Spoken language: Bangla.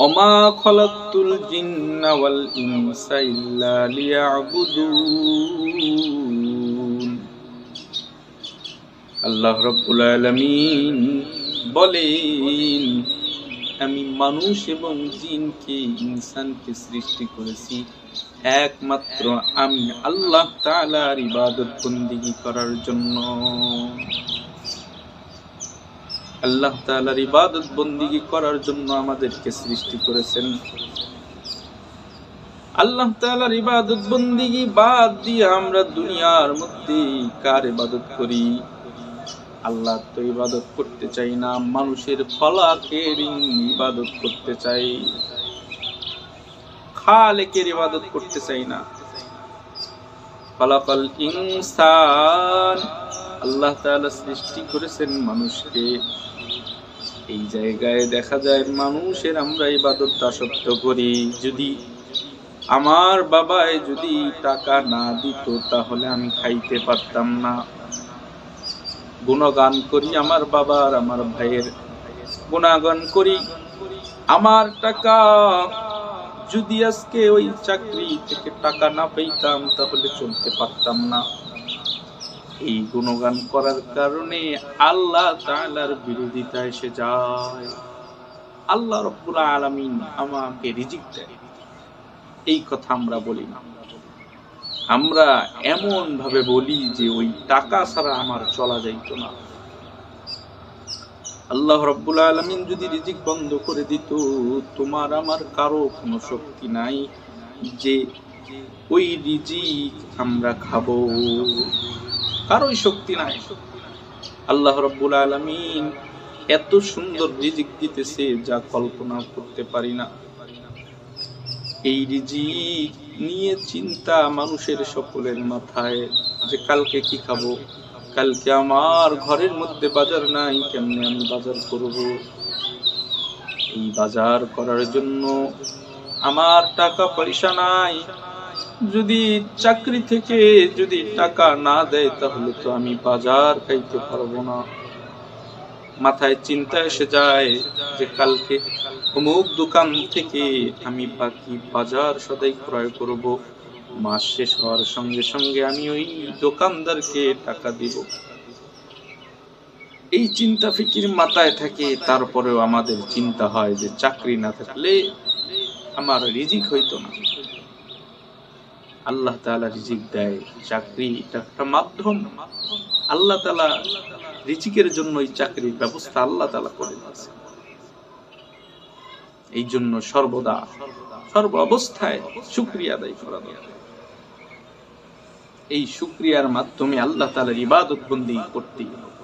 ওমা খলাকতুল জিন্না ওয়াল ইনসা ইল্লা লিয়াবুদুন। আল্লাহ রাব্বুল আলামিন বলেন, আমি মানুষ এবং জিনকে, ইনসানকে সৃষ্টি করেছি একমাত্র আমি আল্লাহ তাআলার ইবাদত বন্দেগী করার জন্য। আল্লাহ তাআলার ইবাদত বন্দেগী করার জন্য আমাদেরকে সৃষ্টি করেছেন। আল্লাহ তাআলার ইবাদত বন্দেগী বাদ দিয়ে আমরা দুনিয়ার মধ্যে কার ইবাদত করি? আল্লাহ তো ইবাদত করতে চাই না, মানুষের ফলাকের ইবাদত করতে চাই, খালেকের ইবাদত করতে চাই না। খালাকাল ইনসান, আল্লাহ তাআলা সৃষ্টি করেছেন মানুষকে। এই জায়গায় দেখা যায় মানুষের আমরা ইবাদত দাসত্ব করি। যদি আমার বাবায় যদি টাকা না দিত তাহলে আমি খাইতে পারতাম না। গুণগান করি আমার বাবার, আমার ভাইয়ের গুণগান করি। আমার টাকা যদি আজকে ওই চাকরি থেকে টাকা না পেতাম তাহলে চলতে পারতাম না। এই গুণগান করার কারণে আল্লাহ তাআলার বিরোধিতা এসে যায়। আল্লাহ রাব্বুল আলামিন আমাকে রিজিক দেয়, এই কথা আমরা বলি না। আমরা এমন ভাবে বলি যে ওই টাকা ছাড়া আমার চলা যাইত না। আল্লাহ রাব্বুল আলামিন যদি রিজিক বন্ধ করে দিত, তোমার আমার কারো কোনো শক্তি নাই যে ওই রিজিক আমরা খাবো, কারোই শক্তি নাই। আল্লাহ রাব্বুল আলামিন এত সুন্দর রিজিক দিতেছে যা কল্পনা করতে পারি না। এই রিজিক নিয়ে চিন্তা মানুষের সকলের মাথায় যে কালকে কি খাবো, কালকে আমার ঘরের মধ্যে বাজার নাই, কেমনে আমি বাজার করব? এই বাজার করার জন্য আমার টাকা পয়সা নাই। যদি চাকরি থেকে যদি টাকা না দেয় তাহলে তো আমি বাজার খাইতে পারবো না। মাথায় চিন্তা এসে যায় যে কালকে অমুক দোকান থেকে আমি বাকি বাজার সদাই ক্রয় করব। মাস শেষ হওয়ার সঙ্গে সঙ্গে আমি ওই দোকানদারকে টাকা দিব। এই চিন্তা ফিকির মাথায় থাকে। তারপরেও আমাদের চিন্তা হয় যে চাকরি না থাকলে আমার রিজিক হইতো না। আল্লাহ তাআলা রিজিক দেয়, চাকরি এটা একটা মাধ্যম। আল্লাহ তাআলা রিজিকের জন্য এই চাকরির ব্যবস্থা আল্লাহ তাআলা করে দিয়েছেন। এই জন্য সর্বদা সর্ব অবস্থায় শুকরিয়া আদায় করা দরকার। এই শুকরিয়ার মাধ্যমে আল্লাহ তাআলার ইবাদত বন্দেগী করতে হবে।